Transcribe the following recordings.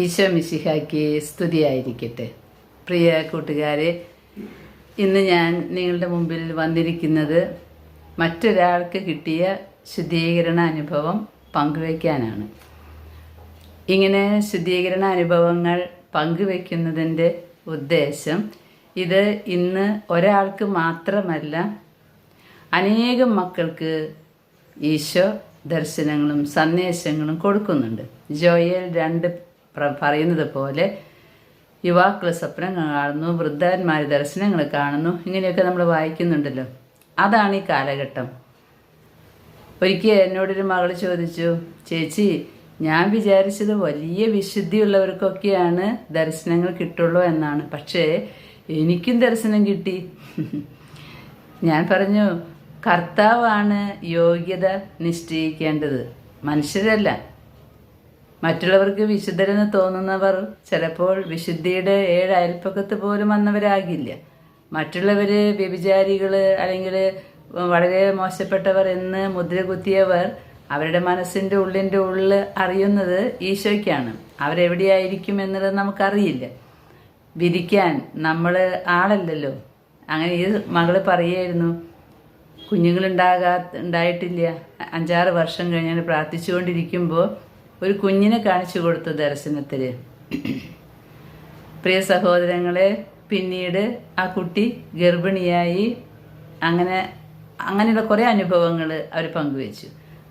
ഈശോ മിശിഹായ്ക്ക് സ്തുതിയായിരിക്കട്ടെ. പ്രിയ കൂട്ടുകാരെ, ഇന്ന് ഞാൻ നിങ്ങളുടെ മുമ്പിൽ വന്നിരിക്കുന്നത് മറ്റൊരാൾക്ക് കിട്ടിയ ശുദ്ധീകരണ അനുഭവം പങ്കുവയ്ക്കാനാണ്. ഇങ്ങനെ ശുദ്ധീകരണ അനുഭവങ്ങൾ പങ്കുവയ്ക്കുന്നതിൻ്റെ ഉദ്ദേശം ഇത് ഇന്ന് ഒരാൾക്ക് മാത്രമല്ല, അനേകം മക്കൾക്ക് ഈശോ ദർശനങ്ങളും സന്ദേശങ്ങളും കൊടുക്കുന്നുണ്ട്. ജോയേൽ 2 പറയുന്നത് പോലെ യുവാക്കൾ സ്വപ്നം കാണുന്നു, വൃദ്ധന്മാർ ദർശനങ്ങൾ കാണുന്നു, ഇങ്ങനെയൊക്കെ നമ്മൾ വായിക്കുന്നുണ്ടല്ലോ. അതാണ് ഈ കാലഘട്ടം. ഒരിക്കൽ എന്നോടൊരു മകൾ ചോദിച്ചു, ചേച്ചി, ഞാൻ വിചാരിച്ചത് വലിയ വിശുദ്ധിയുള്ളവർക്കൊക്കെയാണ് ദർശനങ്ങൾ കിട്ടുള്ളൂ എന്നാണ്, പക്ഷേ എനിക്കും ദർശനം കിട്ടി. ഞാൻ പറഞ്ഞു, കർത്താവാണ് യോഗ്യത നിശ്ചയിക്കേണ്ടത്, മനുഷ്യരല്ല. മറ്റുള്ളവർക്ക് വിശുദ്ധരെന്ന് തോന്നുന്നവർ ചിലപ്പോൾ വിശുദ്ധിയുടെ 7 അയൽപ്പക്കത്ത് പോലും വന്നവരാകില്ല. മറ്റുള്ളവർ വ്യഭിചാരികൾ അല്ലെങ്കിൽ വളരെ മോശപ്പെട്ടവർ എന്ന് മുദ്ര കുത്തിയവർ അവരുടെ മനസ്സിൻ്റെ ഉള്ളിൽ അറിയുന്നത് ഈശോയ്ക്കാണ്. അവരെവിടെയായിരിക്കും എന്നുള്ളത് നമുക്കറിയില്ല. വിധിക്കാൻ നമ്മൾ ആളല്ലല്ലോ. അങ്ങനെ ഈ മകള് പറയായിരുന്നു, ഉണ്ടായിട്ടില്ല, 5-6 വർഷം കഴിഞ്ഞാൽ പ്രാർത്ഥിച്ചുകൊണ്ടിരിക്കുമ്പോൾ ഒരു കുഞ്ഞിനെ കാണിച്ചു കൊടുത്തു ദർശനത്തിൽ. പ്രിയ സഹോദരങ്ങളെ, പിന്നീട് ആ കുട്ടി ഗർഭിണിയായി. അങ്ങനെയുള്ള കുറേ അനുഭവങ്ങൾ അവർ പങ്കുവെച്ചു.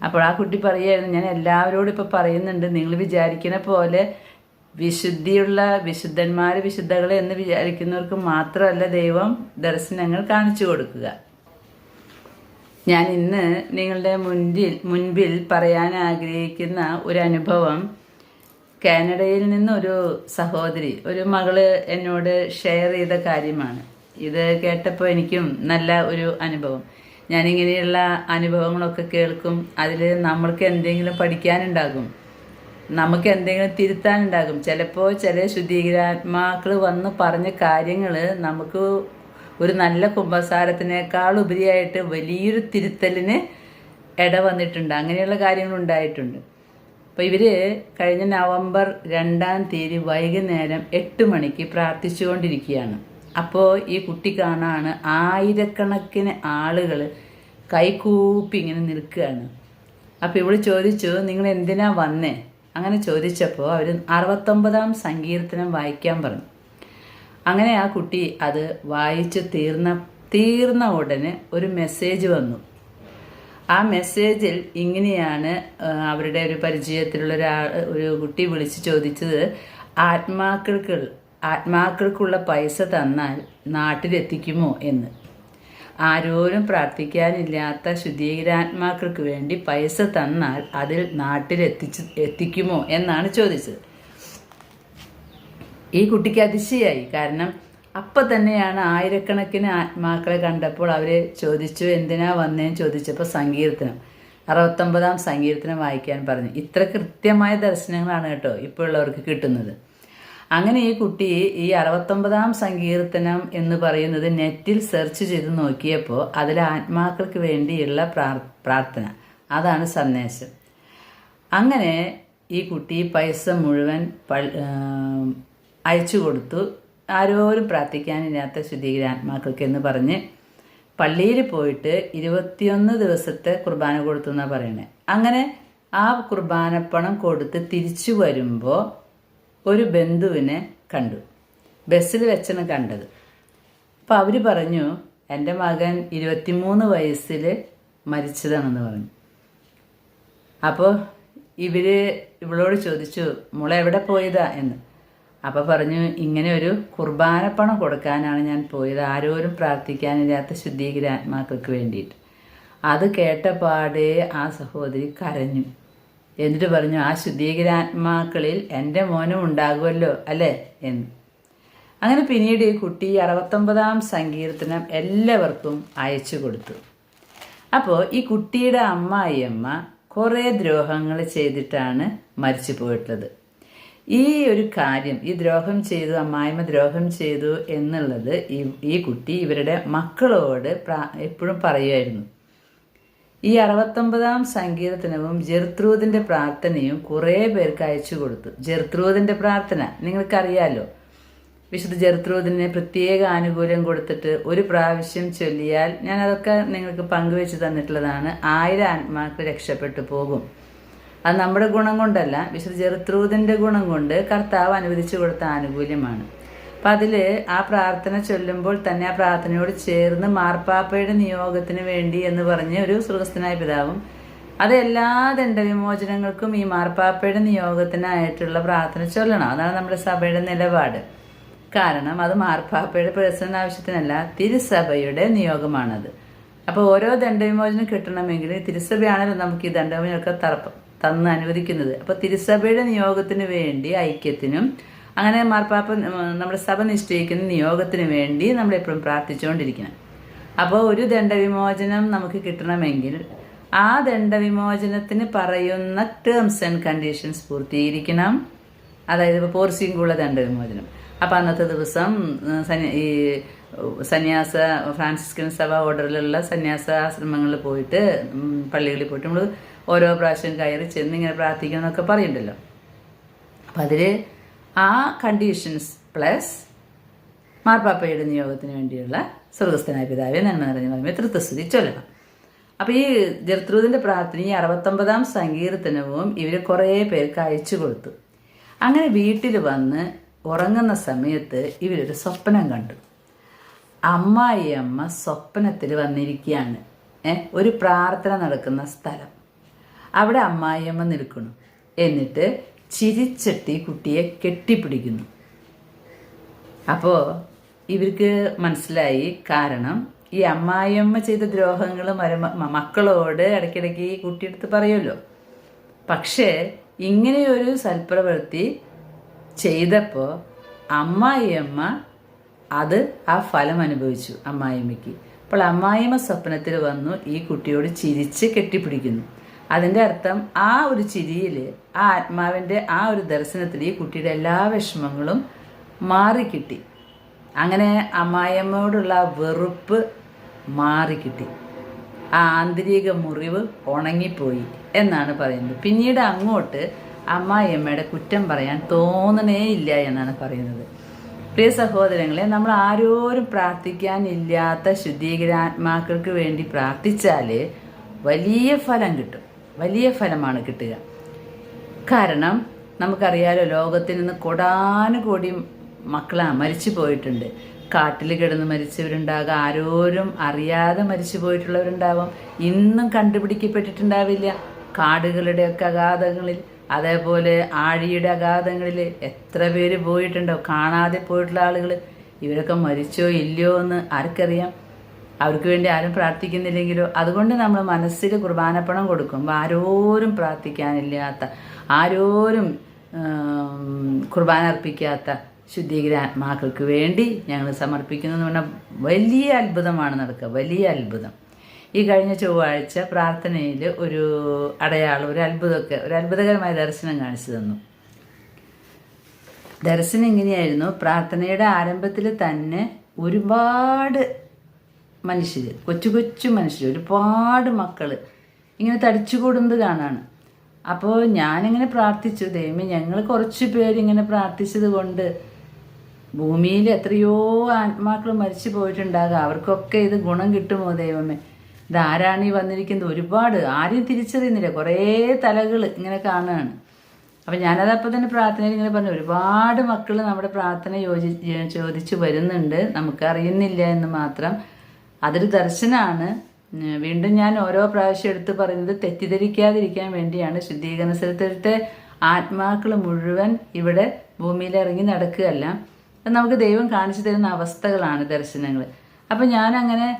അപ്പോൾ ആ കുട്ടി പറയുമായിരുന്നു, ഞാൻ എല്ലാവരോടും ഇപ്പോൾ പറയുന്നുണ്ട്, നിങ്ങൾ വിചാരിക്കുന്ന പോലെ വിശുദ്ധിയുള്ള വിശുദ്ധന്മാർ വിശുദ്ധകളെ എന്ന് വിചാരിക്കുന്നവർക്ക് മാത്രമല്ല ദൈവം ദർശനങ്ങൾ കാണിച്ചു കൊടുക്കുക. ഞാൻ ഇന്ന് നിങ്ങളുടെ മുൻപിൽ പറയാൻ ആഗ്രഹിക്കുന്ന ഒരു അനുഭവം കാനഡയിൽ നിന്നൊരു സഹോദരി, ഒരു മകള് എന്നോട് ഷെയർ ചെയ്ത കാര്യമാണ്. ഇത് കേട്ടപ്പോൾ എനിക്കും നല്ല ഒരു അനുഭവം. ഞാനിങ്ങനെയുള്ള അനുഭവങ്ങളൊക്കെ കേൾക്കും. അതിൽ നമ്മൾക്ക് എന്തെങ്കിലും പഠിക്കാനുണ്ടാകും, നമുക്ക് എന്തെങ്കിലും തിരുത്താനുണ്ടാകും. ചിലപ്പോൾ ചില ശുദ്ധീകരാത്മാക്കൾ വന്ന് പറഞ്ഞ കാര്യങ്ങൾ നമുക്ക് ഒരു നല്ല കുമ്പസാരത്തിനേക്കാൾ ഉപരിയായിട്ട് വലിയൊരു തിരുത്തലിന് വന്നിട്ടുണ്ട്. അങ്ങനെയുള്ള കാര്യങ്ങളുണ്ടായിട്ടുണ്ട്. അപ്പോൾ ഇവർ കഴിഞ്ഞ നവംബർ 2-ാം തീയതി വൈകുന്നേരം 8 മണിക്ക് പ്രാർത്ഥിച്ചുകൊണ്ടിരിക്കുകയാണ്. അപ്പോൾ ഈ കുട്ടി കാണാണ് ആയിരക്കണക്കിന് ആളുകൾ കൈകൂപ്പി ഇങ്ങനെ നിൽക്കുകയാണ്. അപ്പോൾ ഇവൾ ചോദിച്ചു, നിങ്ങൾ എന്തിനാ വന്നേ? അങ്ങനെ ചോദിച്ചപ്പോൾ അവർ 69-ാം സങ്കീർത്തനം വായിക്കാൻ പറഞ്ഞു. അങ്ങനെ ആ കുട്ടി അത് വായിച്ച് തീർന്ന ഉടനെ ഒരു മെസ്സേജ് വന്നു. ആ മെസ്സേജിൽ ഇങ്ങനെയാണ് അവരുടെ ഒരു പരിചയത്തിലുള്ള ഒരു കുട്ടി വിളിച്ച് ചോദിച്ചത്, ആത്മാക്കൾക്കുള്ള പൈസ തന്നാൽ നാട്ടിലെത്തിക്കുമോ എന്ന്. ആരോരും പ്രാർത്ഥിക്കാനില്ലാത്ത ശുദ്ധീകരാത്മാക്കൾക്ക് വേണ്ടി പൈസ തന്നാൽ അതിൽ എത്തിക്കുമോ എന്നാണ് ചോദിച്ചത്. ഈ കുട്ടിക്ക് അതിശയായി. കാരണം അപ്പം തന്നെയാണ് ആയിരക്കണക്കിന് ആത്മാക്കളെ കണ്ടപ്പോൾ അവർ ചോദിച്ചു, എന്തിനാ വന്നേന്ന് ചോദിച്ചപ്പോൾ 69-ാം സങ്കീർത്തനം വായിക്കാൻ പറഞ്ഞു. ഇത്ര കൃത്യമായ ദർശനങ്ങളാണ് കേട്ടോ ഇപ്പോൾ ഉള്ളവർക്ക് കിട്ടുന്നത്. അങ്ങനെ ഈ കുട്ടി ഈ 69-ാം സങ്കീർത്തനം എന്ന് പറയുന്നത് നെറ്റിൽ സെർച്ച് ചെയ്ത് നോക്കിയപ്പോൾ അതിൽ ആത്മാക്കൾക്ക് വേണ്ടിയുള്ള പ്രാർത്ഥന, അതാണ് സന്ദേശം. അങ്ങനെ ഈ കുട്ടി പൈസ മുഴുവൻ അയച്ചു കൊടുത്തു. ആരോരും പ്രാർത്ഥിക്കാനില്ലാത്ത ശുദ്ധീകരാത്മാക്കൾക്ക് എന്ന് പറഞ്ഞ് പള്ളിയിൽ പോയിട്ട് 21 ദിവസത്തെ കുർബാന കൊടുത്തു എന്നാണ് പറയണേ. അങ്ങനെ ആ കുർബാനപ്പണം കൊടുത്ത് തിരിച്ചു വരുമ്പോൾ ഒരു ബന്ധുവിനെ കണ്ടു. ബസ്സിൽ വെച്ചാണ് കണ്ടത്. അപ്പോൾ അവർ പറഞ്ഞു, എൻ്റെ മകൻ 23 വയസ്സിൽ മരിച്ചതാണെന്ന് പറഞ്ഞു. അപ്പോൾ ഇവളോട് ചോദിച്ചു, മോളെ എവിടെ പോയതാ എന്ന്. അപ്പോൾ പറഞ്ഞു, ഇങ്ങനെ ഒരു കുർബാനപ്പണം കൊടുക്കാനാണ് ഞാൻ പോയത്, ആരോരും പ്രാർത്ഥിക്കാനില്ലാത്ത ശുദ്ധീകരാത്മാക്കൾക്ക് വേണ്ടിയിട്ട്. അത് കേട്ടപാടെ ആ സഹോദരി കരഞ്ഞു. എന്നിട്ട് പറഞ്ഞു, ആ ശുദ്ധീകരാത്മാക്കളിൽ എൻ്റെ മോനും ഉണ്ടാകുമല്ലോ അല്ലേ എന്ന്. അങ്ങനെ പിന്നീട് ഈ കുട്ടി 69-ാം സങ്കീർത്തനം എല്ലാവർക്കും അയച്ചു കൊടുത്തു. അപ്പോൾ ഈ കുട്ടിയുടെ അമ്മായിയമ്മ കുറേ ദ്രോഹങ്ങൾ ചെയ്തിട്ടാണ് മരിച്ചു പോയിട്ടുള്ളത്. ഈ ഒരു കാര്യം, ഈ ദ്രോഹം ചെയ്തു, അമ്മായിമ്മ ദ്രോഹം ചെയ്തു എന്നുള്ളത് ഈ കുട്ടി ഇവരുടെ മക്കളോട് എപ്പോഴും പറയുമായിരുന്നു. ഈ 69-ാം സങ്കീർത്തനവും ജെർത്രൂദിന്റെ പ്രാർത്ഥനയും കുറേ പേർക്ക് അയച്ചു കൊടുത്തു. ജെർത്രൂദിന്റെ പ്രാർത്ഥന നിങ്ങൾക്കറിയാലോ. വിശുദ്ധ ജെർത്രൂദിന് പ്രത്യേക ആനുകൂല്യം കൊടുത്തിട്ട് ഒരു പ്രാവശ്യം ചൊല്ലിയാൽ, ഞാൻ അതൊക്കെ നിങ്ങൾക്ക് പങ്കുവെച്ച് തന്നിട്ടുള്ളതാണ്, 1000 ആത്മാക്കൾ രക്ഷപ്പെട്ടു പോകും. അത് നമ്മുടെ ഗുണം കൊണ്ടല്ല, വിശുദ്ധ ജെർത്രൂദിന്റെ ഗുണം കൊണ്ട് കർത്താവ് അനുവദിച്ചു കൊടുത്ത ആനുകൂല്യമാണ്. അപ്പം അതിൽ ആ പ്രാർത്ഥന ചൊല്ലുമ്പോൾ തന്നെ ആ പ്രാർത്ഥനയോട് ചേർന്ന് മാർപ്പാപ്പയുടെ നിയോഗത്തിന് വേണ്ടി എന്ന് പറഞ്ഞ് ഒരു സ്വർഗസ്ഥനായ പിതാവും, അത് എല്ലാ ദണ്ഡവിമോചനങ്ങൾക്കും ഈ മാർപ്പാപ്പയുടെ നിയോഗത്തിനായിട്ടുള്ള പ്രാർത്ഥന ചൊല്ലണം. അതാണ് നമ്മുടെ സഭയുടെ നിലപാട്. കാരണം അത് മാർപ്പാപ്പയുടെ പേഴ്സണൽ ആവശ്യത്തിനല്ല, തിരുസഭയുടെ നിയോഗമാണത്. അപ്പോൾ ഓരോ ദണ്ഡവിമോചനം കിട്ടണമെങ്കിൽ തിരുസഭയാണല്ലോ നമുക്ക് ഈ ദണ്ഡവിമോചനമൊക്കെ തന്ന് അനുവദിക്കുന്നത്. അപ്പോൾ തിരുസഭയുടെ നിയോഗത്തിന് വേണ്ടി, ഐക്യത്തിനും അങ്ങനെ മാർപ്പാപ്പ നമ്മുടെ സഭ നിശ്ചയിക്കുന്ന നിയോഗത്തിന് വേണ്ടി നമ്മളെപ്പോഴും പ്രാർത്ഥിച്ചുകൊണ്ടിരിക്കണം. അപ്പോൾ ഒരു ദണ്ഡവിമോചനം നമുക്ക് കിട്ടണമെങ്കിൽ ആ ദണ്ഡവിമോചനത്തിന് പറയുന്ന ടേംസ് ആൻഡ് കണ്ടീഷൻസ് പൂർത്തീകരിക്കണം. അതായത് ഇപ്പോൾ പോർസിംഗുള്ള ദണ്ഡവിമോചനം. അപ്പം അന്നത്തെ ദിവസം ഈ സന്യാസ ഫ്രാൻസിസ്കൻ സഭ ഓർഡറിലുള്ള സന്യാസാശ്രമങ്ങളിൽ പോയിട്ട്, പള്ളികളിൽ പോയിട്ട് നമ്മൾ ഓരോ പ്രാവശ്യം കയറി ചെന്ന് ഇങ്ങനെ പ്രാർത്ഥിക്കണം എന്നൊക്കെ പറയുന്നുണ്ടല്ലോ. അപ്പം അതിൽ ആ കണ്ടീഷൻസ് പ്ലസ് മാർപ്പാപ്പയുടെ നിയോഗത്തിന് വേണ്ടിയുള്ള സ്വർഗസ്ഥനായ പിതാവെ നന്മ നിറഞ്ഞ പറയുമ്പോൾ തൃത്വസ്തുതി ചൊല്ലണം. അപ്പോൾ ഈ ജെർത്രൂദിന്റെ പ്രാർത്ഥന, ഈ 69-ാം സങ്കീർത്തനവും ഇവർ കുറേ പേർക്ക് അയച്ചു കൊടുത്തു. അങ്ങനെ വീട്ടിൽ വന്ന് ഉറങ്ങുന്ന സമയത്ത് ഇവരൊരു സ്വപ്നം കണ്ടു. അമ്മായിയമ്മ സ്വപ്നത്തിൽ വന്നിരിക്കുകയാണ്. ഒരു പ്രാർത്ഥന നടക്കുന്ന സ്ഥലം. അവിടെ അമ്മായിയമ്മ നിൽക്കുന്നു. എന്നിട്ട് ചിരിച്ചിട്ട് കുട്ടിയെ കെട്ടിപ്പിടിക്കുന്നു. അപ്പോൾ ഇവർക്ക് മനസ്സിലായി, കാരണം ഈ അമ്മായിയമ്മ ചെയ്ത ദ്രോഹങ്ങൾ മക്കളോട് ഇടയ്ക്കിടയ്ക്ക് ഈ കുട്ടിയെടുത്ത് പറയുമല്ലോ. പക്ഷേ ഇങ്ങനെയൊരു സൽപ്രവൃത്തി ചെയ്തപ്പോൾ അമ്മായിയമ്മ ആ ഫലം അനുഭവിച്ചു അമ്മായിയമ്മയ്ക്ക്. അപ്പോൾ അമ്മായിയമ്മ സ്വപ്നത്തിൽ വന്നു ഈ കുട്ടിയോട് ചിരിച്ച് കെട്ടിപ്പിടിക്കുന്നു. അതിൻ്റെ അർത്ഥം ആ ഒരു ചിരിയിൽ, ആ ആത്മാവിൻ്റെ ആ ഒരു ദർശനത്തിൽ ഈ കുട്ടിയുടെ എല്ലാ വിഷമങ്ങളും മാറിക്കിട്ടി. അങ്ങനെ അമ്മായിയമ്മയോടുള്ള വെറുപ്പ് മാറിക്കിട്ടി. ആ ആന്തരിക മുറിവ് ഉണങ്ങിപ്പോയി എന്നാണ് പറയുന്നത്. പിന്നീട് അങ്ങോട്ട് അമ്മായിയമ്മയുടെ കുറ്റം പറയാൻ തോന്നണേ ഇല്ല എന്നാണ് പറയുന്നത്. പ്രിയ സഹോദരങ്ങളെ, നമ്മൾ ആരോരും പ്രാർത്ഥിക്കാനില്ലാത്ത ശുദ്ധീകരാത്മാക്കൾക്ക് വേണ്ടി പ്രാർത്ഥിച്ചാൽ വലിയ ഫലം കിട്ടും. വലിയ ഫലമാണ് കിട്ടുക. കാരണം നമുക്കറിയാലോ, ലോകത്തിൽ നിന്ന് കോടാനുകോടി മക്കളാ മരിച്ചു പോയിട്ടുണ്ട്. കാട്ടിൽ കിടന്ന് മരിച്ചവരുണ്ടാകാം, ആരോരും അറിയാതെ മരിച്ചു പോയിട്ടുള്ളവരുണ്ടാവാം, ഇന്നും കണ്ടുപിടിക്കപ്പെട്ടിട്ടുണ്ടാവില്ല. കാടുകളുടെയൊക്കെ അഗാധങ്ങളിൽ, അതേപോലെ ആഴിയുടെ അഗാധങ്ങളിൽ എത്ര പേര് പോയിട്ടുണ്ടോ, കാണാതെ പോയിട്ടുള്ള ആളുകൾ. ഇവരൊക്കെ മരിച്ചോ ഇല്ലയോ എന്ന് ആർക്കറിയാം? അവർക്ക് വേണ്ടി ആരും പ്രാർത്ഥിക്കുന്നില്ലെങ്കിലോ. അതുകൊണ്ട് നമ്മൾ മനസ്സിൽ കുർബാനപ്പണം കൊടുക്കുമ്പോൾ ആരോരും പ്രാർത്ഥിക്കാനില്ലാത്ത, ആരോരും കുർബാന അർപ്പിക്കാത്ത ശുദ്ധീകരാത്മാക്കൾക്ക് വേണ്ടി ഞങ്ങൾ സമർപ്പിക്കുന്നു എന്ന് പറഞ്ഞാൽ വലിയ അത്ഭുതമാണ് നടക്കുക, വലിയ അത്ഭുതം. ഈ കഴിഞ്ഞ ചൊവ്വാഴ്ച പ്രാർത്ഥനയിൽ ഒരു അടയാളം, ഒരു അത്ഭുതകരമായ ദർശനം കാണിച്ചു തന്നു. ദർശനം ഇങ്ങനെയായിരുന്നു. പ്രാർത്ഥനയുടെ ആരംഭത്തിൽ തന്നെ ഒരുപാട് മനുഷ്യർ, കൊച്ചു കൊച്ചു മനുഷ്യർ, ഒരുപാട് മക്കൾ ഇങ്ങനെ തടിച്ചുകൂടുന്നത് കാണാണ്. അപ്പോൾ ഞാനിങ്ങനെ പ്രാർത്ഥിച്ചു, ദൈവമേ ഞങ്ങൾ കുറച്ച് പേരിങ്ങനെ പ്രാർത്ഥിച്ചത് കൊണ്ട് ഭൂമിയിൽ എത്രയോ ആത്മാക്കൾ മരിച്ചു പോയിട്ടുണ്ടാകാം, അവർക്കൊക്കെ ഇത് ഗുണം കിട്ടുമോ ദൈവമേ? ഇതാരാണ് ഈ വന്നിരിക്കുന്നത്? ഒരുപാട്, ആരെയും തിരിച്ചറിയുന്നില്ല, കുറേ തലകൾ ഇങ്ങനെ കാണുകയാണ്. അപ്പം ഞാനതപ്പോൾ തന്നെ പ്രാർത്ഥനയിൽ ഇങ്ങനെ പറഞ്ഞു, ഒരുപാട് മക്കൾ നമ്മുടെ പ്രാർത്ഥന ചോദിച്ചു വരുന്നുണ്ട്, നമുക്കറിയുന്നില്ല എന്ന് മാത്രം. അതൊരു ദർശനമാണ്. വീണ്ടും ഞാൻ ഓരോ പ്രാവശ്യം എടുത്ത് പറയുന്നത് തെറ്റിദ്ധരിക്കാതിരിക്കാൻ വേണ്ടിയാണ്. ശുദ്ധീകരണ സ്ഥലത്തെ ആത്മാക്കൾ മുഴുവൻ ഇവിടെ ഭൂമിയിൽ ഇറങ്ങി നടക്കുകയല്ല, നമുക്ക് ദൈവം കാണിച്ചു തരുന്ന അവസ്ഥകളാണ് ദർശനങ്ങൾ. അപ്പം ഞാനങ്ങനെ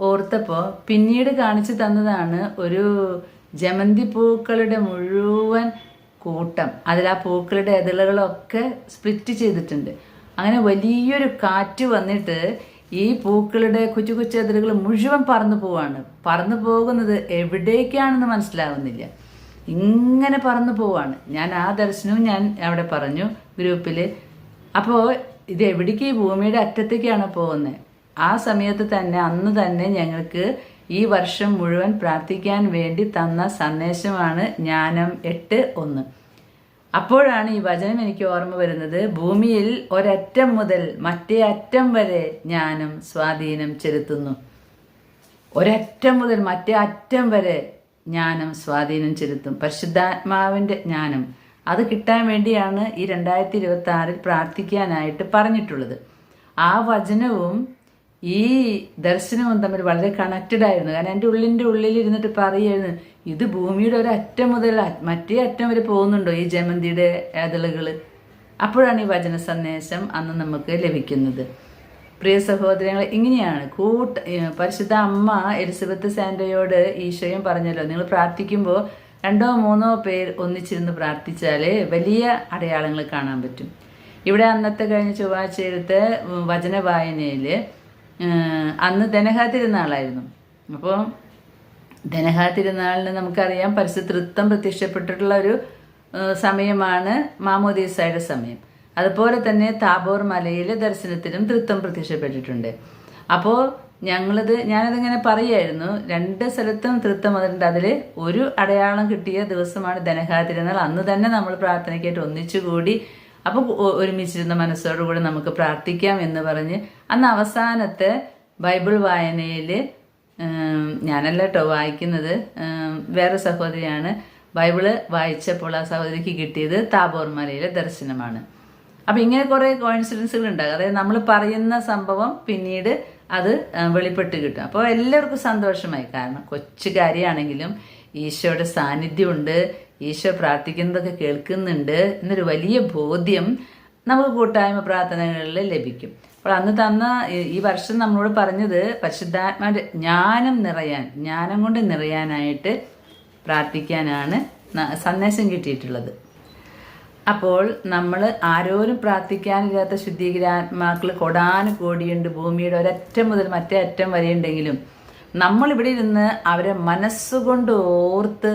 ഓർത്തപ്പോൾ പിന്നീട് കാണിച്ചു തന്നതാണ് ഒരു ജമന്തി പൂക്കളുടെ മുഴുവൻ കൂട്ടം. അതിൽ ആ പൂക്കളുടെ ഇതളുകളൊക്കെ സ്പ്ലിറ്റ് ചെയ്തിട്ടുണ്ട്. അങ്ങനെ വലിയൊരു കാറ്റ് വന്നിട്ട് ഈ പൂക്കളുടെ കൊച്ചു കൊച്ചു ഇതളുകൾ മുഴുവൻ പറന്നു പോവാണ്. പറന്നു പോകുന്നത് എവിടേക്കാണെന്ന് മനസ്സിലാവുന്നില്ല, ഇങ്ങനെ പറന്നു പോവാണ്. ഞാൻ ആ ദർശനവും ഞാൻ അവിടെ പറഞ്ഞു ഗ്രൂപ്പിൽ. അപ്പോൾ ഇത് എവിടേക്ക്? ഈ ഭൂമിയുടെ അറ്റത്തേക്കാണ് പോകുന്നത്. ആ സമയത്ത് തന്നെ, അന്ന് തന്നെ ഞങ്ങൾക്ക് ഈ വർഷം മുഴുവൻ പ്രാർത്ഥിക്കാൻ വേണ്ടി തന്ന സന്ദേശമാണ് ജ്ഞാനം 8:1. അപ്പോഴാണ് ഈ വചനം എനിക്ക് ഓർമ്മ വരുന്നത്. ഭൂമിയിൽ ഒരറ്റം മുതൽ മറ്റേ അറ്റം വരെ ജ്ഞാനം സ്വാധീനം ചെലുത്തുന്നു. ഒരറ്റം മുതൽ മറ്റേ അറ്റം വരെ ജ്ഞാനം സ്വാധീനം ചെലുത്തും. പരിശുദ്ധാത്മാവിൻ്റെ ജ്ഞാനം അത് കിട്ടാൻ വേണ്ടിയാണ് ഈ 2026 പ്രാർത്ഥിക്കാനായിട്ട് പറഞ്ഞിട്ടുള്ളത്. ആ വചനവും ഈ ദർശനവും തമ്മിൽ വളരെ കണക്റ്റഡ് ആയിരുന്നു. കാരണം എൻ്റെ ഉള്ളിൽ ഇരുന്നിട്ട് പറയുമായിരുന്നു, ഇത് ഭൂമിയുടെ ഒരറ്റം മുതൽ മറ്റേ അറ്റം വരെ പോകുന്നുണ്ടോ ഈ ജമന്തിയുടെ ഇതളുകൾ? അപ്പോഴാണ് ഈ വചന സന്ദേശം അന്ന് നമുക്ക് ലഭിക്കുന്നത്. പ്രിയ സഹോദരങ്ങളെ, ഇങ്ങനെയാണ് പരിശുദ്ധ അമ്മ എലിസബത്ത് സാന്റോയോട് ഈശോയും പറഞ്ഞല്ലോ, നിങ്ങൾ പ്രാർത്ഥിക്കുമ്പോൾ 2-3 പേർ ഒന്നിച്ചിരുന്ന് പ്രാർത്ഥിച്ചാൽ വലിയ അടയാളങ്ങൾ കാണാൻ പറ്റും. ഇവിടെ അന്നത്തെ കഴിഞ്ഞ ചൊവ്വാഴ്ചയിലത്തെ വചന വായനയിൽ അന്ന് ധനഹാ തിരുനാളായിരുന്നു. അപ്പോൾ ധനഹാ തിരുനാളിന് നമുക്കറിയാം പരിശുദ്ധ തൃത്വം പ്രത്യക്ഷപ്പെട്ടിട്ടുള്ള ഒരു സമയമാണ് മാമോദീസായുടെ സമയം. അതുപോലെ തന്നെ താബോർ മലയിലെ ദർശനത്തിലും തൃത്വം പ്രത്യക്ഷപ്പെട്ടിട്ടുണ്ട്. അപ്പോൾ ഞാനതിങ്ങനെ പറയായിരുന്നു, 2 സ്ഥലത്തും തൃത്വം വന്നിട്ടുണ്ട്. അതിൽ ഒരു അടയാളം കിട്ടിയ ദിവസമാണ് ധനഹാ തിരുനാൾ. അന്ന് തന്നെ നമ്മൾ പ്രാർത്ഥനയ്ക്കായിട്ട് ഒന്നിച്ചുകൂടി, അപ്പോൾ ഒരുമിച്ചിരുന്ന മനസ്സോടുകൂടി നമുക്ക് പ്രാർത്ഥിക്കാം എന്ന് പറഞ്ഞ് അന്ന് അവസാനത്തെ ബൈബിൾ വായനയിൽ ഞാനല്ല കേട്ടോ വായിക്കുന്നത്, വേറെ സഹോദരിയാണ്. ബൈബിള് വായിച്ചപ്പോൾ ആ സഹോദരിക്ക് കിട്ടിയത് താബോർ മലയിലെ ദർശനമാണ്. അപ്പം ഇങ്ങനെ കുറേ കോയിൻസിഡൻസുകൾ ഉണ്ടാകും. അതായത് നമ്മൾ പറയുന്ന സംഭവം പിന്നീട് അത് വെളിപ്പെട്ട് കിട്ടും. അപ്പോൾ എല്ലാവർക്കും സന്തോഷമായി. കാരണം കൊച്ചു കാര്യമാണെങ്കിലും ഈശോയുടെ സാന്നിധ്യമുണ്ട്, ഈശോ പ്രാർത്ഥിക്കുന്നതൊക്കെ കേൾക്കുന്നുണ്ട് എന്നൊരു വലിയ ബോധ്യം നമുക്ക് കൂട്ടായ്മ പ്രാർത്ഥനകളിൽ ലഭിക്കും. അപ്പോൾ അന്ന് തന്ന ഈ വർഷം നമ്മളോട് പറഞ്ഞത് പരിശുദ്ധാത്മാവിൻ്റെ ജ്ഞാനം കൊണ്ട് നിറയാനായിട്ട് പ്രാർത്ഥിക്കാനാണ് സന്ദേശം കിട്ടിയിട്ടുള്ളത്. അപ്പോൾ നമ്മൾ ആരോരും പ്രാർത്ഥിക്കാനില്ലാത്ത ശുദ്ധീകരാത്മാക്കൾ കോടാനുകോടിയുണ്ട്. ഭൂമിയുടെ ഒരറ്റം മുതൽ മറ്റേ അറ്റം വരെയുണ്ടെങ്കിലും നമ്മളിവിടെ ഇരുന്ന് അവരെ മനസ്സുകൊണ്ട് ഓർത്ത്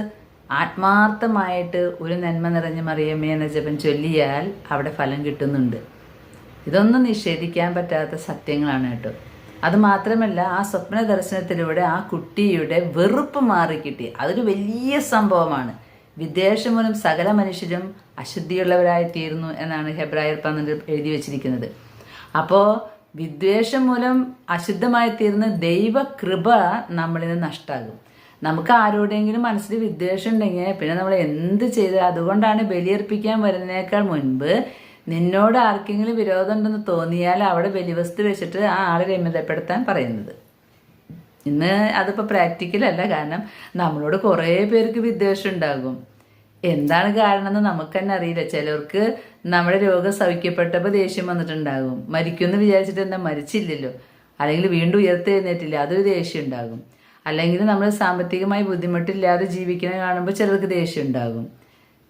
ആത്മാർത്ഥമായിട്ട് ഒരു നന്മ നിറഞ്ഞ മറിയമേ എന്ന ജപം ചൊല്ലിയാൽ അവിടെ ഫലം കിട്ടുന്നുണ്ട്. ഇതൊന്നും നിഷേധിക്കാൻ പറ്റാത്ത സത്യങ്ങളാണ് കേട്ടോ. അതുമാത്രമല്ല, ആ സ്വപ്ന ദർശനത്തിലൂടെ ആ കുട്ടിയുടെ വെറുപ്പ് മാറിക്കിട്ടി. അതൊരു വലിയ സംഭവമാണ്. വിദ്വേഷം മൂലം സകല മനുഷ്യരും അശുദ്ധിയുള്ളവരായി തീർന്നു എന്നാണ് ഹെബ്രായർ 12 എഴുതി വച്ചിരിക്കുന്നത്. അപ്പോൾ വിദ്വേഷം മൂലം അശുദ്ധമായി തീർന്ന് ദൈവകൃപ നമ്മളിൽ നിന്ന് നഷ്ടമാകും. നമുക്ക് ആരോടെങ്കിലും മനസ്സിൽ വിദ്വേഷം ഉണ്ടെങ്കിൽ പിന്നെ നമ്മൾ എന്ത് ചെയ്താൽ, അതുകൊണ്ടാണ് ബലിയർപ്പിക്കാൻ വരുന്നതിനേക്കാൾ മുൻപ് നിന്നോട് ആർക്കെങ്കിലും വിരോധം ഉണ്ടെന്ന് തോന്നിയാൽ അവിടെ ബലിവസ്തു വെച്ചിട്ട് ആ ആളെ രമ്യതപ്പെടുത്താൻ പറയുന്നത്. ഇന്ന് അതിപ്പോൾ പ്രാക്ടിക്കലല്ല. കാരണം നമ്മളോട് കുറേ പേർക്ക് വിദ്വേഷം ഉണ്ടാകും. എന്താണ് കാരണം എന്ന് നമുക്ക് തന്നെ അറിയില്ല. ചിലർക്ക് നമ്മുടെ രോഗം സൗഖ്യപ്പെട്ടപ്പോൾ ദേഷ്യം വന്നിട്ടുണ്ടാകും. മരിക്കുമെന്ന് വിചാരിച്ചിട്ട് എന്താ മരിച്ചില്ലല്ലോ, അല്ലെങ്കിൽ വീണ്ടും ഉയർത്തെഴുന്നേറ്റില്ല, അതൊരു ദേഷ്യം ഉണ്ടാകും. അല്ലെങ്കിൽ നമ്മൾ സാമ്പത്തികമായി ബുദ്ധിമുട്ടില്ലാതെ ജീവിക്കുന്നത് കാണുമ്പോൾ ചിലർക്ക് ദേഷ്യം ഉണ്ടാകും.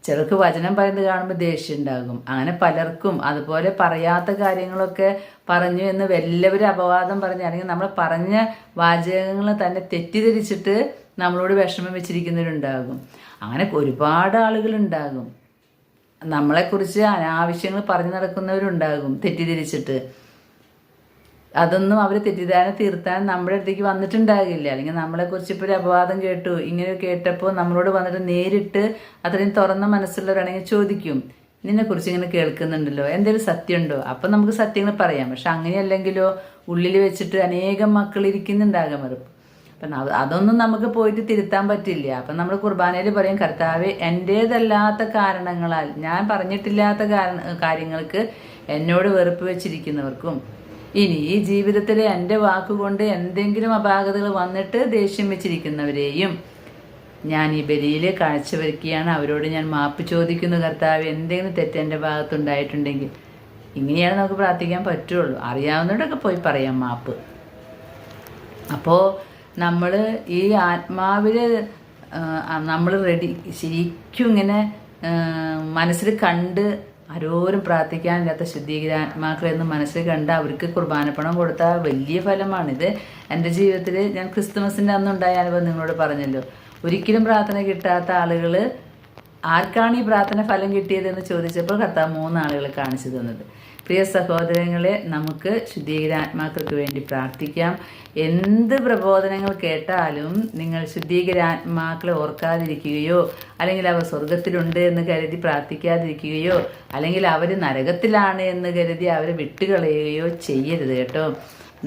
ചിലർക്ക് വചനം പറയുന്നത് കാണുമ്പോൾ ദേഷ്യം ഉണ്ടാകും. അങ്ങനെ പലർക്കും അതുപോലെ പറയാത്ത കാര്യങ്ങളൊക്കെ പറഞ്ഞു എന്ന് എല്ലാവരും അപവാദം പറഞ്ഞ്, അല്ലെങ്കിൽ നമ്മൾ പറഞ്ഞ വാചകങ്ങൾ തന്നെ തെറ്റിദ്ധരിച്ചിട്ട് നമ്മളോട് വിഷമം വെച്ചിരിക്കുന്നവരുണ്ടാകും. അങ്ങനെ ഒരുപാട് ആളുകളുണ്ടാകും. നമ്മളെക്കുറിച്ച് അനാവശ്യങ്ങൾ പറഞ്ഞു നടക്കുന്നവരുണ്ടാകും തെറ്റിദ്ധരിച്ചിട്ട്. അതൊന്നും അവർ തെറ്റിദ്ധാരണ തീർത്താൻ നമ്മുടെ അടുത്തേക്ക് വന്നിട്ടുണ്ടാകില്ല. അല്ലെങ്കിൽ നമ്മളെക്കുറിച്ച് ഇപ്പോൾ ഒരു അപവാദം കേട്ടു, ഇങ്ങനെ കേട്ടപ്പോൾ നമ്മളോട് വന്നിട്ട് നേരിട്ട് അത്രയും തുറന്ന മനസ്സുള്ളവരാണെങ്കിൽ ചോദിക്കും, നിന്നെക്കുറിച്ച് ഇങ്ങനെ കേൾക്കുന്നുണ്ടല്ലോ, എന്തെങ്കിലും സത്യമുണ്ടോ? അപ്പം നമുക്ക് സത്യങ്ങൾ പറയാം. പക്ഷെ അങ്ങനെയല്ലെങ്കിലോ ഉള്ളിൽ വെച്ചിട്ട് അനേകം മക്കൾ ഇരിക്കുന്നുണ്ടാകാം വെറുപ്പ്. അപ്പം അതൊന്നും നമുക്ക് പോയിട്ട് തിരുത്താൻ പറ്റില്ല. അപ്പം നമ്മൾ കുർബാനയിൽ പറയും, കർത്താവേ, എൻ്റേതല്ലാത്ത കാരണങ്ങളാൽ, ഞാൻ പറഞ്ഞിട്ടില്ലാത്ത കാര്യങ്ങൾക്ക് എന്നോട് വെറുപ്പ് വെച്ചിരിക്കുന്നവർക്കും ഇനി ഈ ജീവിതത്തിൽ എൻ്റെ വാക്കുകൊണ്ട് എന്തെങ്കിലും അപാകതകൾ വന്നിട്ട് ദേഷ്യം വെച്ചിരിക്കുന്നവരെയും ഞാൻ ഈ ബലിയിൽ കാഴ്ചവെക്കുകയാണ്. അവരോട് ഞാൻ മാപ്പ് ചോദിക്കുന്നു കർത്താവ്, എന്തെങ്കിലും തെറ്റ് എൻ്റെ ഭാഗത്തുണ്ടായിട്ടുണ്ടെങ്കിൽ. ഇങ്ങനെയാണ് നമുക്ക് പ്രാർത്ഥിക്കാൻ പറ്റുള്ളൂ. അറിയാവുന്നവരോടൊക്കെ പോയി പറയാം മാപ്പ്. അപ്പോൾ നമ്മൾ ഈ ആത്മാവിൽ നമ്മൾ ശരിക്കും ഇങ്ങനെ മനസ്സിൽ കണ്ട് ആരോരും പ്രാർത്ഥിക്കാനില്ലാത്ത ശുദ്ധീകരാത്മാക്കളെന്ന് മനസ്സിൽ കണ്ട് അവർക്ക് കുർബാനപ്പണം കൊടുത്താൽ വലിയ ഫലമാണിത്. എൻ്റെ ജീവിതത്തിൽ ഞാൻ ക്രിസ്തുമസിൻ്റെ അന്നുണ്ടായ അനുഭവം നിങ്ങളോട് പറഞ്ഞല്ലോ. ഒരിക്കലും പ്രാർത്ഥന കിട്ടാത്ത ആളുകൾ ആർക്കാണ് ഈ പ്രാർത്ഥന ഫലം കിട്ടിയതെന്ന് ചോദിച്ചപ്പോൾ കർത്താവ് 3 ആളുകളെ കാണിച്ചു തന്നത്. പ്രിയ സഹോദരങ്ങളെ, നമുക്ക് ശുദ്ധീകരാത്മാക്കൾക്ക് വേണ്ടി പ്രാർത്ഥിക്കാം. എന്ത് പ്രബോധനങ്ങൾ കേട്ടാലും നിങ്ങൾ ശുദ്ധീകരാത്മാക്കളെ ഓർക്കാതിരിക്കുകയോ അല്ലെങ്കിൽ അവർ സ്വർഗത്തിലുണ്ട് എന്ന് കരുതി പ്രാർത്ഥിക്കാതിരിക്കുകയോ അല്ലെങ്കിൽ അവർ നരകത്തിലാണ് എന്ന് കരുതി അവരെ വിട്ടുകളയുകയോ ചെയ്യരുത് കേട്ടോ.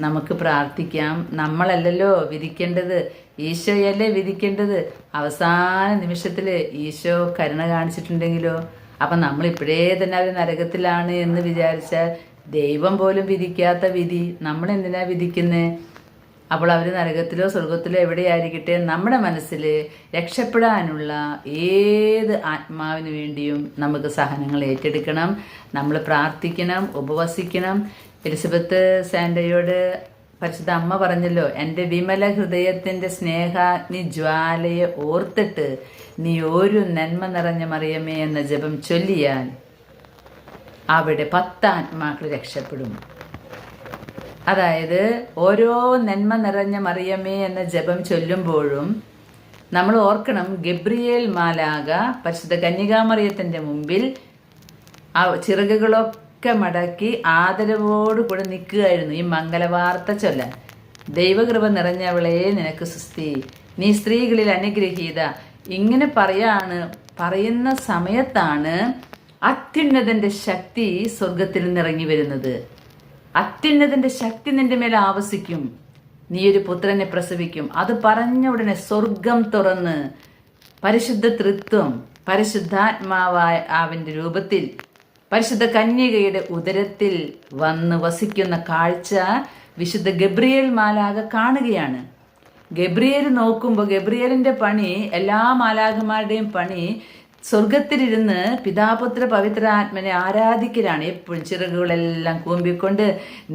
നമുക്ക് പ്രാർത്ഥിക്കാം. നമ്മളല്ലല്ലോ വിധിക്കേണ്ടത്, ഈശോയല്ലേ വിധിക്കേണ്ടത്. അവസാന നിമിഷത്തിൽ ഈശോ കരുണ കാണിച്ചിട്ടുണ്ടെങ്കിലോ, അപ്പം നമ്മളിപ്പോഴേ തന്നെ അവർ നരകത്തിലാണ് എന്ന് വിചാരിച്ചാൽ ദൈവം പോലും വിധിക്കാത്ത വിധി നമ്മളെന്തിനാ വിധിക്കുന്നത്? അപ്പോൾ അവർ നരകത്തിലോ സ്വർഗത്തിലോ എവിടെയായിരിക്കട്ടെ, നമ്മുടെ മനസ്സിൽ രക്ഷപ്പെടാനുള്ള ഏത് ആത്മാവിന് വേണ്ടിയും നമുക്ക് സഹനങ്ങൾ ഏറ്റെടുക്കണം. നമ്മൾ പ്രാർത്ഥിക്കണം, ഉപവസിക്കണം. എലിസബത്ത് സാൻഡയോട് പരിശുദ്ധ അമ്മ പറഞ്ഞല്ലോ, എൻ്റെ വിമല ഹൃദയത്തിൻ്റെ സ്നേഹാഗ്നി ജ്വാലയെ ഓർത്തിട്ട് നീ ഒരു നന്മ നിറഞ്ഞ മറിയമേ എന്ന ജപം ചൊല്ലിയാൽ അവിടെ 10 ആത്മാക്കൾ രക്ഷപ്പെടും. അതായത് ഓരോ നന്മ നിറഞ്ഞ മറിയമേ എന്ന ജപം ചൊല്ലുമ്പോഴും നമ്മൾ ഓർക്കണം, ഗബ്രിയേൽ മാലാക പരിശുദ്ധ കന്യകാമറിയത്തിൻ്റെ മുമ്പിൽ ആ ചിറകുകളൊക്കെ മടക്കി ആദരവോടുകൂടെ നിൽക്കുകയായിരുന്നു ഈ മംഗലവാർത്ത ചൊല്ലാൻ. ദൈവകൃപ നിറഞ്ഞവളെ നിനക്ക് സുസ്തി, നീ സ്ത്രീകളിൽ അനുഗ്രഹീത. ഇങ്ങനെ പറയുന്ന സമയത്താണ് അത്യുന്നതന്റെ ശക്തി സ്വർഗത്തിൽ നിന്നിറങ്ങി വരുന്നത്. അത്യുന്നതന്റെ ശക്തി നിന്റെ മേലെ ആവസിക്കും, നീ ഒരു പുത്രനെ പ്രസവിക്കും. അത് പറഞ്ഞ ഉടനെ സ്വർഗം തുറന്ന് പരിശുദ്ധ തൃത്വം പരിശുദ്ധാത്മാവായ അവന്റെ രൂപത്തിൽ പരിശുദ്ധ കന്യകയുടെ ഉദരത്തിൽ വന്ന് വസിക്കുന്ന കാഴ്ച വിശുദ്ധ ഗബ്രിയേൽ മാലാഖ കാണുകയാണ്. ഗബ്രിയേൽ നോക്കുമ്പോൾ ഗബ്രിയേലിന്റെ പണി, എല്ലാ മാലാഖമാരുടെയും പണി സ്വർഗത്തിലിരുന്ന് പിതാപുത്ര പവിത്രാത്മനെ ആരാധിക്കലാണ്. എപ്പോഴും ചിറകുകളെല്ലാം കൂമ്പിക്കൊണ്ട്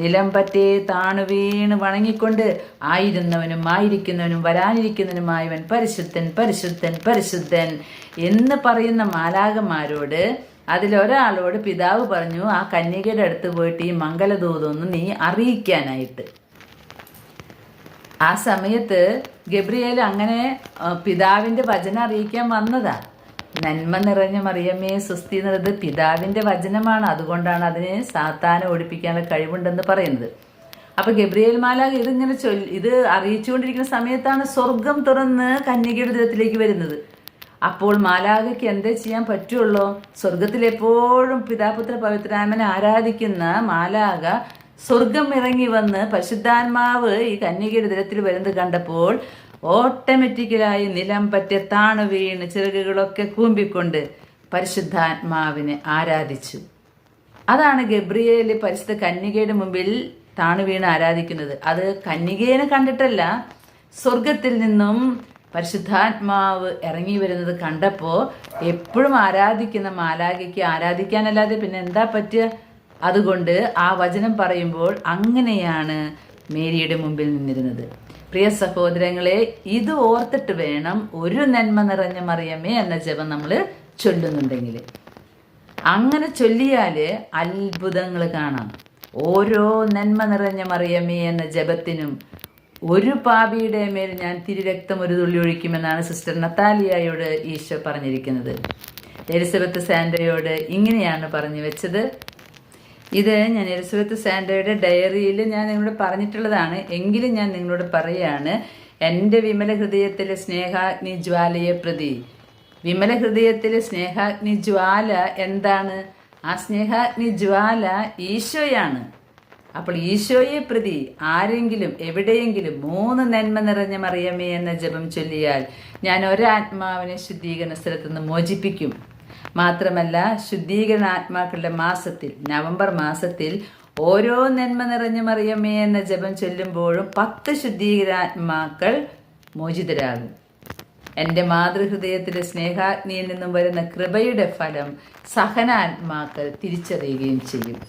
നിലം പറ്റേ താണു വീണ് വണങ്ങിക്കൊണ്ട് ആയിരുന്നവനും ആയിരിക്കുന്നവനും വരാനിരിക്കുന്നവനുമായവൻ പരിശുദ്ധൻ പരിശുദ്ധൻ പരിശുദ്ധൻ എന്ന് പറയുന്ന മാലാഖമാരോട് അതിലൊരാളോട് പിതാവ് പറഞ്ഞു, ആ കന്യകയുടെ അടുത്ത് പോയിട്ട് ഈ മംഗലദൂതൊന്ന് നീ അറിയിക്കാനായിട്ട്. ആ സമയത്ത് ഗബ്രിയേൽ അങ്ങനെ പിതാവിന്റെ വചനം അറിയിക്കാൻ വന്നതാ. നന്മ നിറഞ്ഞ മറിയമേ സ്വസ്തി എന്നുള്ളത് പിതാവിന്റെ വചനമാണ്. അതുകൊണ്ടാണ് അതിന് സാത്താനെ ഓടിപ്പിക്കാനുള്ള കഴിവുണ്ടെന്ന് പറയുന്നത്. അപ്പൊ ഗബ്രിയേൽ മാലാഖ ഇത് അറിയിച്ചുകൊണ്ടിരിക്കുന്ന സമയത്താണ് സ്വർഗം തുറന്ന് കന്യകയുടെ ഉദരത്തിലേക്ക് വരുന്നത്. അപ്പോൾ മാലാഖയ്ക്ക് എന്തേ ചെയ്യാൻ പറ്റുള്ളൂ? സ്വർഗത്തിൽ എപ്പോഴും പിതാപുത്ര പവിത്രാത്മനെ ആരാധിക്കുന്ന മാലാഖ സ്വർഗം ഇറങ്ങി വന്ന് പരിശുദ്ധാത്മാവ് ഈ കന്യകയുടെ ഉദരത്തിൽ വരുന്നത് കണ്ടപ്പോൾ ഓട്ടോമാറ്റിക്കലായി നിലം പറ്റ താണു വീണ് ചിറകുകളൊക്കെ കൂമ്പിക്കൊണ്ട് പരിശുദ്ധാത്മാവിനെ ആരാധിച്ചു. അതാണ് ഗബ്രിയേൽ പരിശുദ്ധ കന്യകയുടെ മുമ്പിൽ താണു വീണ് ആരാധിക്കുന്നത്. അത് കന്യകേനെ കണ്ടിട്ടല്ല, സ്വർഗത്തിൽ നിന്നും പരിശുദ്ധാത്മാവ് ഇറങ്ങി വരുന്നത് കണ്ടപ്പോൾ എപ്പോഴും ആരാധിക്കുന്ന മാലാഖയ്ക്ക് ആരാധിക്കാനല്ലാതെ പിന്നെ എന്താ പറ്റുക? അതുകൊണ്ട് ആ വചനം പറയുമ്പോൾ അങ്ങനെയാണ് മേരിയുടെ മുമ്പിൽ നിന്നിരുന്നത്. പ്രിയ സഹോദരങ്ങളെ, ഇത് ഓർത്തിട്ട് വേണം ഒരു നന്മ നിറഞ്ഞ മറിയമേ എന്ന ജപം നമ്മൾ ചൊല്ലുന്നുണ്ടെങ്കിൽ. അങ്ങനെ ചൊല്ലിയാൽ അത്ഭുതങ്ങൾ കാണാം. ഓരോ നന്മ നിറഞ്ഞ മറിയമേ എന്ന ജപത്തിനും ഒരു പാപിയുടെ മേൽ ഞാൻ തിരുരക്തം ഒരു തുള്ളി ഒഴിക്കുമെന്നാണ് സിസ്റ്റർ നത്താലിയയോട് ഈശോ പറഞ്ഞിരിക്കുന്നത്. എലിസബത്ത് സാൻഡയോട് ഇങ്ങനെയാണ് പറഞ്ഞു വെച്ചത്. ഇത് ഞാൻ എലിസബത്ത് സാൻഡയുടെ ഡയറിയിൽ ഞാൻ നിങ്ങളോട് പറഞ്ഞിട്ടുള്ളതാണ്. എങ്കിലും ഞാൻ നിങ്ങളോട് പറയാണ്, എൻ്റെ വിമല ഹൃദയത്തിലെ സ്നേഹാഗ്നി ജ്വാലയെ പ്രതി. വിമല ഹൃദയത്തിലെ സ്നേഹാഗ്നി ജ്വാല എന്താണ്? ആ സ്നേഹാഗ്നി ജ്വാല ഈശോയാണ്. അപ്പോൾ ഈശോയെ പ്രതി ആരെങ്കിലും എവിടെയെങ്കിലും 3 നന്മ നിറഞ്ഞ മറിയമേ എന്ന ജപം ചൊല്ലിയാൽ ഞാൻ ഒരാത്മാവിനെ ശുദ്ധീകരണ സ്ഥലത്തുനിന്ന് മോചിപ്പിക്കും. മാത്രമല്ല, ശുദ്ധീകരണാത്മാക്കളുടെ മാസത്തിൽ, നവംബർ മാസത്തിൽ ഓരോ നന്മ നിറഞ്ഞ മറിയമേ എന്ന ജപം ചൊല്ലുമ്പോഴും 10 ശുദ്ധീകരണാത്മാക്കൾ മോചിതരാകും. എൻ്റെ മാതൃഹൃദയത്തിലെ സ്നേഹാഗ്നിയിൽ നിന്നും വരുന്ന കൃപയുടെ ഫലം സഹനാത്മാക്കൾ തിരിച്ചറിയുകയും ചെയ്യും.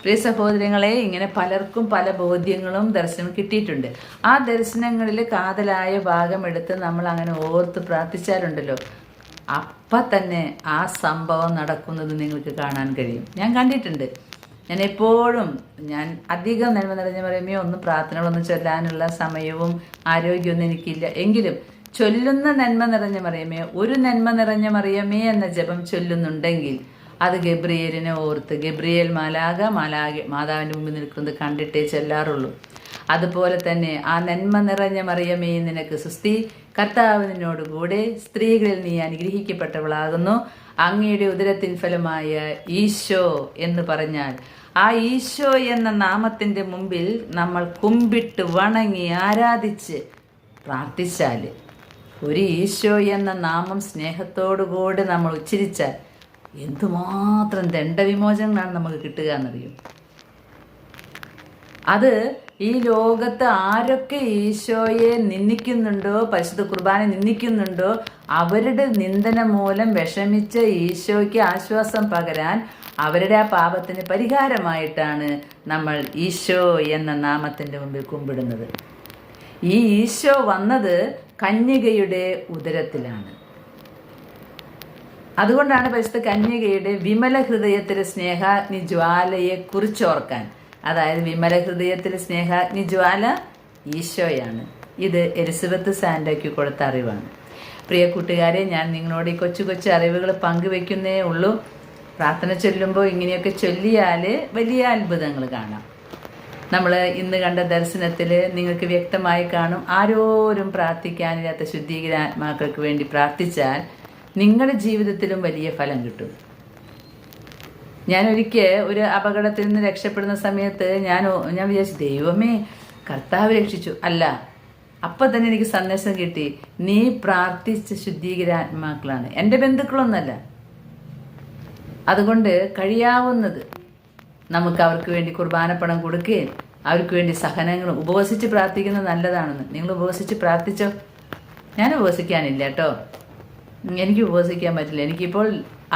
പ്രിയ സഹോദരങ്ങളെ, ഇങ്ങനെ പലർക്കും പല ബോധ്യങ്ങളും ദർശനം കിട്ടിയിട്ടുണ്ട്. ആ ദർശനങ്ങളിൽ കാതലായ ഭാഗമെടുത്ത് നമ്മൾ അങ്ങനെ ഓർത്ത് പ്രാർത്ഥിച്ചാലുണ്ടല്ലോ, അപ്പം തന്നെ ആ സംഭവം നടക്കുന്നത് നിങ്ങൾക്ക് കാണാൻ കഴിയും. ഞാൻ കണ്ടിട്ടുണ്ട്. ഞാൻ എപ്പോഴും അധികം നന്മ നിറഞ്ഞ പറയുമ്പോൾ പ്രാർത്ഥനകളൊന്നും ചൊല്ലാനുള്ള സമയവും ആരോഗ്യമൊന്നും എനിക്കില്ല. എങ്കിലും ചൊല്ലുന്ന നന്മ നിറഞ്ഞ മറിയമേ, ഒരു നന്മ നിറഞ്ഞ മറിയമേ എന്ന ജപം ചൊല്ലുന്നുണ്ടെങ്കിൽ അത് ഗബ്രിയേലിനെ ഓർത്ത്, ഗബ്രിയേൽ മാതാവിൻ്റെ മുമ്പിൽ നിൽക്കുന്നത് കണ്ടിട്ടേ ചൊല്ലാറുള്ളൂ. അതുപോലെ തന്നെ ആ നന്മ നിറഞ്ഞ മറിയമേ നിനക്ക് സുസ്തി, കർത്താവ് നിന്നോട് കൂടെ, സ്ത്രീകളിൽ നീ അനുഗ്രഹിക്കപ്പെട്ടവളാകുന്നു, അങ്ങയുടെ ഉദരത്തിൻ ഫലമായ ഈശോ എന്ന് പറഞ്ഞാൽ ആ ഈശോ എന്ന നാമത്തിൻ്റെ മുമ്പിൽ നമ്മൾ കുമ്പിട്ട് വണങ്ങി ആരാധിച്ച് പ്രാർത്ഥിച്ചാൽ, ഒരു ഈശോ എന്ന നാമം സ്നേഹത്തോടുകൂടി നമ്മൾ ഉച്ചരിച്ചാൽ എന്തുമാത്രം ദണ്ഡവിമോചനങ്ങളാണ് നമുക്ക് കിട്ടുക എന്നറിയും. അത് ഈ ലോകത്ത് ആരൊക്കെ ഈശോയെ നിന്ദിക്കുന്നുണ്ടോ, പരിശുദ്ധ കുർബാന നിന്ദിക്കുന്നുണ്ടോ, അവരുടെ നിന്ദന മൂലം വിഷമിച്ച ഈശോയ്ക്ക് ആശ്വാസം പകരാൻ, അവരുടെ ആ പാപത്തിന് പരിഹാരമായിട്ടാണ് നമ്മൾ ഈശോ എന്ന നാമത്തിൻ്റെ മുമ്പിൽ കുമ്പിടുന്നത്. ഈ ഈശോ വന്നത് കന്യകയുടെ ഉദരത്തിലാണ്. അതുകൊണ്ടാണ് പരിശുദ്ധ കന്യകയുടെ വിമല ഹൃദയത്തിലെ സ്നേഹാഗ്നി ജ്വാലയെ കുറിച്ചോർക്കാൻ, അതായത് വിമല ഹൃദയത്തിലെ സ്നേഹാഗ്നി ജ്വാല ഈശോയാണ്. ഇത് എലിസബത്ത് സാന്റോയ്ക്ക് കൊടുത്ത അറിവാണ്. പ്രിയ കൂട്ടുകാരെ, ഞാൻ നിങ്ങളോട് ഈ കൊച്ചു കൊച്ചു അറിവുകൾ പങ്കുവെക്കുന്നേ ഉള്ളൂ. പ്രാർത്ഥന ചൊല്ലുമ്പോൾ ഇങ്ങനെയൊക്കെ ചൊല്ലിയാൽ വലിയ അത്ഭുതങ്ങൾ കാണാം. നമ്മൾ ഇന്ന് കണ്ട ദർശനത്തിൽ നിങ്ങൾക്ക് വ്യക്തമായി കാണും, ആരോരും പ്രാർത്ഥിക്കാനില്ലാത്ത ശുദ്ധീകരാത്മാക്കൾക്ക് വേണ്ടി പ്രാർത്ഥിച്ചാൽ നിങ്ങളുടെ ജീവിതത്തിലും വലിയ ഫലം കിട്ടും. ഞാനൊരിക്കൽ ഒരു അപകടത്തിൽ നിന്ന് രക്ഷപ്പെടുന്ന സമയത്ത് ഞാൻ വിചാരിച്ചു, ദൈവമേ കർത്താവ് രക്ഷിച്ചു. അല്ല, അപ്പം തന്നെ എനിക്ക് സന്ദേശം കിട്ടി, നീ പ്രാർത്ഥിച്ച ശുദ്ധീകരാത്മാക്കളാണ്, എൻ്റെ ബന്ധുക്കളൊന്നല്ല. അതുകൊണ്ട് കഴിയാവുന്നത് നമുക്ക് അവർക്ക് വേണ്ടി കുർബാനപ്പണം കൊടുക്കുകയും അവർക്ക് വേണ്ടി സഹനങ്ങളും ഉപവസിച്ച് പ്രാർത്ഥിക്കുന്നത് നല്ലതാണെന്ന്. നിങ്ങൾ ഉപവസിച്ച് പ്രാർത്ഥിച്ചോ? ഞാൻ ഉപവസിക്കാനില്ല കേട്ടോ, എനിക്ക് ഉപവസിക്കാൻ പറ്റില്ല. എനിക്കിപ്പോൾ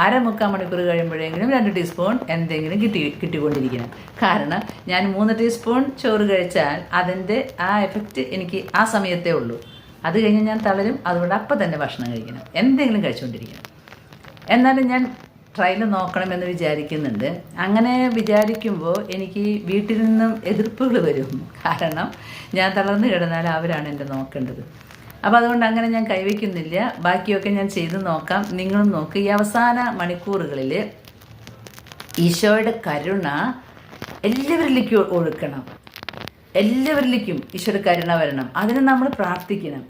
1/4 മണിക്കൂർ കഴിയുമ്പോഴെങ്കിലും 2 ടീസ്പൂൺ എന്തെങ്കിലും കിട്ടിക്കൊണ്ടിരിക്കണം. കാരണം ഞാൻ 3 ടീസ്പൂൺ ചോറ് കഴിച്ചാൽ അതിൻ്റെ ആ എഫക്റ്റ് എനിക്ക് ആ സമയത്തേ ഉള്ളൂ. അത് കഴിഞ്ഞ് ഞാൻ തളരും. അതുകൊണ്ട് അപ്പം തന്നെ ഭക്ഷണം കഴിക്കണം, എന്തെങ്കിലും കഴിച്ചുകൊണ്ടിരിക്കണം. എന്നാലും ഞാൻ ട്രയൽ നോക്കണമെന്ന് വിചാരിക്കുന്നുണ്ട്. അങ്ങനെ വിചാരിക്കുമ്പോൾ എനിക്ക് വീട്ടിൽ നിന്നും എതിർപ്പുകൾ വരും. കാരണം ഞാൻ തളർന്നു കിടന്നാൽ അവരാണ് എൻ്റെ നോക്കേണ്ടത്. അപ്പോൾ അതുകൊണ്ട് അങ്ങനെ ഞാൻ കൈവയ്ക്കുന്നില്ല. ബാക്കിയൊക്കെ ഞാൻ ചെയ്ത് നോക്കാം, നിങ്ങളും നോക്കുക. ഈ അവസാന മണിക്കൂറുകളിൽ ഈശോയുടെ കരുണ എല്ലാവരിലേക്കും ഒഴുക്കണം, എല്ലാവരിലേക്കും ഈശോയുടെ കരുണ വരണം. അതിന് നമ്മൾ പ്രാർത്ഥിക്കണം.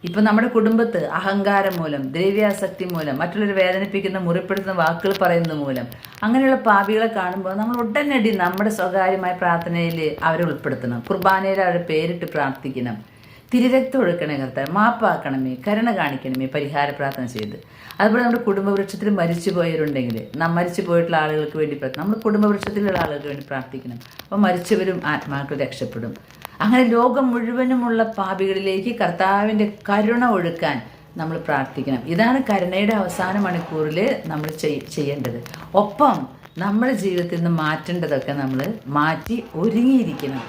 ഇപ്പം നമ്മുടെ കുടുംബത്ത് അഹങ്കാരം മൂലം, ദ്രവ്യാസക്തി മൂലം, മറ്റുള്ളവരെ വേദനിപ്പിക്കുന്ന മുറിപ്പെടുത്തുന്ന വാക്കുകൾ പറയുന്നത് മൂലം അങ്ങനെയുള്ള പാപികളെ കാണുമ്പോൾ നമ്മൾ ഉടനടി നമ്മുടെ സ്വകാര്യമായ പ്രാർത്ഥനയിൽ അവരെ ഉൾപ്പെടുത്തണം. കുർബാനയിൽ അവരെ പേരിട്ട് പ്രാർത്ഥിക്കണം. തിരുരക്തം ഒഴുക്കണേ കർത്താവ്, മാപ്പാക്കണമേ, കരുണ കാണിക്കണമേ, പരിഹാര പ്രാർത്ഥന ചെയ്ത്. അതുപോലെ നമ്മുടെ കുടുംബവൃക്ഷത്തിൽ മരിച്ചു പോയവരുണ്ടെങ്കിൽ മരിച്ചു പോയിട്ടുള്ള ആളുകൾക്ക് വേണ്ടി പ്രാർത്ഥന, നമ്മുടെ കുടുംബവൃക്ഷത്തിലുള്ള ആളുകൾക്ക് വേണ്ടി പ്രാർത്ഥിക്കണം. അപ്പോൾ മരിച്ചവരും ആത്മാക്കൾ രക്ഷപ്പെടും. അങ്ങനെ ലോകം മുഴുവനുമുള്ള പാപികളിലേക്ക് കർത്താവിൻ്റെ കരുണ ഒഴുക്കാൻ നമ്മൾ പ്രാർത്ഥിക്കണം. ഇതാണ് കരുണയുടെ അവസാന മണിക്കൂറിൽ നമ്മൾ ചെയ്യേണ്ടത്. ഒപ്പം നമ്മുടെ ജീവിതത്തിൽ നിന്ന് മാറ്റേണ്ടതൊക്കെ നമ്മൾ മാറ്റി ഒരുങ്ങിയിരിക്കണം.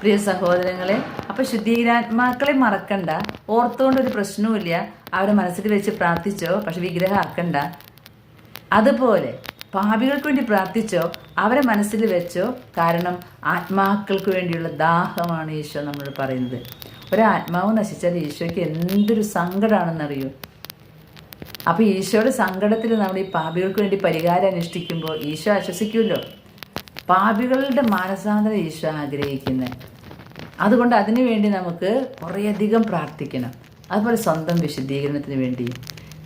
പ്രിയ സഹോദരങ്ങളെ, അപ്പോൾ ശുദ്ധീകരാത്മാക്കളെ മറക്കണ്ട. ഓർത്തുകൊണ്ടൊരു പ്രശ്നവുമില്ല, അവരെ മനസ്സിൽ വെച്ച് പ്രാർത്ഥിച്ചോ, പക്ഷെ വിഗ്രഹം ആക്കണ്ട. അതുപോലെ പാപികൾക്ക് വേണ്ടി പ്രാർത്ഥിച്ചോ, അവരെ മനസ്സിൽ വെച്ചോ. കാരണം ആത്മാക്കൾക്ക് വേണ്ടിയുള്ള ദാഹമാണ് ഈശോ നമ്മളോട് പറയുന്നത്. ഒരാത്മാവ് നശിച്ചാൽ ഈശോയ്ക്ക് എന്തൊരു സങ്കടമാണെന്നറിയോ. അപ്പോൾ ഈശോയുടെ സങ്കടത്തിൽ നമ്മൾ ഈ പാപികൾക്ക് വേണ്ടി പരിഹാരം അനുഷ്ഠിക്കുമ്പോൾ ഈശോ ആശ്വസിക്കുമല്ലോ. പാപികളുടെ മാനസാന്തരം ഈശോ ആഗ്രഹിക്കുന്നത്. അതുകൊണ്ട് അതിനു വേണ്ടി നമുക്ക് കുറേയധികം പ്രാർത്ഥിക്കണം. അതുപോലെ സ്വന്തം വിശുദ്ധീകരണത്തിന് വേണ്ടി,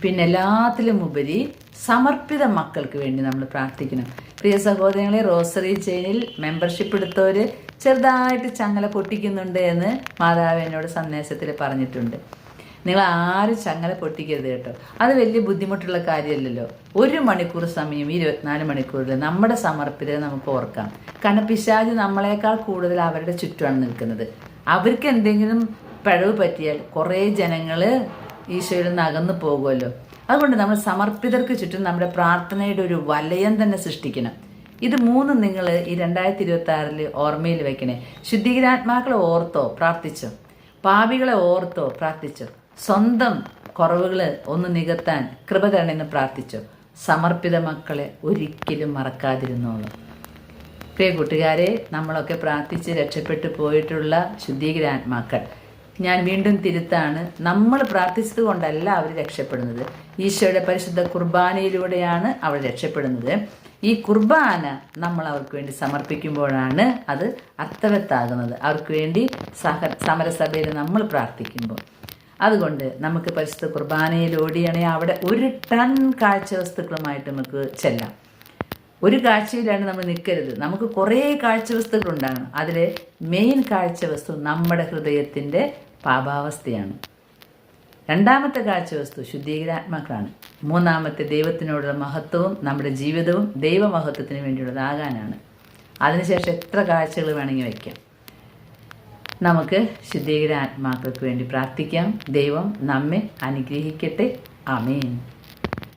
പിന്നെ എല്ലാത്തിലും ഉപരി സമർപ്പിത മക്കൾക്ക് വേണ്ടി നമ്മൾ പ്രാർത്ഥിക്കണം. പ്രിയ സഹോദരങ്ങളെ, റോസറി ചെയിനിൽ മെമ്പർഷിപ്പ് എടുത്തവർ ചെറുതായിട്ട് ചങ്ങല പൊട്ടിക്കുന്നുണ്ട് എന്ന് മാതാവ് എന്നോട് സന്ദേശത്തിൽ പറഞ്ഞിട്ടുണ്ട്. നിങ്ങൾ ആരും ചങ്ങല പൊട്ടിക്കരുത് കേട്ടോ. അത് വലിയ ബുദ്ധിമുട്ടുള്ള കാര്യമല്ലല്ലോ. 1 മണിക്കൂർ സമയം 24 മണിക്കൂറിൽ നമ്മുടെ സമർപ്പിതരെ നമുക്ക് ഓർക്കാം. കാരണം പിശാച് നമ്മളെക്കാൾ കൂടുതൽ അവരുടെ ചുറ്റുമാണ് നിൽക്കുന്നത്. അവർക്ക് എന്തെങ്കിലും പിഴവ് പറ്റിയാൽ കുറേ ജനങ്ങൾ ഈശോയിൽ നിന്ന് അകന്നു പോകുമല്ലോ. അതുകൊണ്ട് നമ്മൾ സമർപ്പിതർക്ക് ചുറ്റും നമ്മുടെ പ്രാർത്ഥനയുടെ ഒരു വലയം തന്നെ സൃഷ്ടിക്കണം. ഇത് 3 നിങ്ങൾ ഈ 2026 ഓർമ്മയിൽ വെക്കണേ. ശുദ്ധീകരാത്മാക്കളെ ഓർത്തോ പ്രാർത്ഥിച്ചോ, പാപികളെ ഓർത്തോ പ്രാർത്ഥിച്ചോ, സ്വന്തം കുറവുകൾ ഒന്ന് നികത്താൻ കൃപ തരണമെന്ന് പ്രാർത്ഥിച്ചോ, സമർപ്പിത മക്കളെ ഒരിക്കലും മറക്കാതിരുന്നോളൂ. പ്രിയ കൂട്ടുകാരെ, നമ്മളൊക്കെ പ്രാർത്ഥിച്ച് രക്ഷപ്പെട്ടു പോയിട്ടുള്ള ശുദ്ധീകരാത്മാക്കൾ ഞാൻ വീണ്ടും തിരുത്താണ്, നമ്മൾ പ്രാർത്ഥിച്ചത് കൊണ്ടല്ല അവർ രക്ഷപ്പെടുന്നത്. ഈശോയുടെ പരിശുദ്ധ കുർബാനയിലൂടെയാണ് അവർ രക്ഷപ്പെടുന്നത്. ഈ കുർബാന നമ്മൾ അവർക്ക് വേണ്ടി സമർപ്പിക്കുമ്പോഴാണ് അത് അർത്ഥവത്താകുന്നത്, അവർക്ക് വേണ്ടി സമരസഭയിൽ നമ്മൾ പ്രാർത്ഥിക്കുമ്പോൾ. അതുകൊണ്ട് നമുക്ക് പരിശുദ്ധ കുർബാനയിലൂടെയാണെങ്കിൽ അവിടെ 1 ടൺ കാഴ്ചവസ്തുക്കളുമായിട്ട് നമുക്ക് ചെല്ലാം. ഒരു കാഴ്ചയിലാണ് നമ്മൾ നിൽക്കരുത്. നമുക്ക് കുറേ കാഴ്ചവസ്തുക്കളുണ്ടാകണം. അതിലെ മെയിൻ കാഴ്ചവസ്തു നമ്മുടെ ഹൃദയത്തിൻ്റെ പാപാവസ്ഥയാണ്. രണ്ടാമത്തെ കാഴ്ചവസ്തു ശുദ്ധീകരാത്മാക്കളാണ്. മൂന്നാമത്തെ ദൈവത്തിനോടുള്ള മഹത്വവും നമ്മുടെ ജീവിതവും ദൈവമഹത്വത്തിന് വേണ്ടിയുള്ളതാകാനാണ്. അതിനുശേഷം എത്ര കാഴ്ചകൾ വേണമെങ്കിൽ വയ്ക്കാം. നമുക്ക് ശുദ്ധീകരാത്മാക്കൾക്ക് വേണ്ടി പ്രാർത്ഥിക്കാം. ദൈവം നമ്മെ അനുഗ്രഹിക്കട്ടെ. ആമേൻ.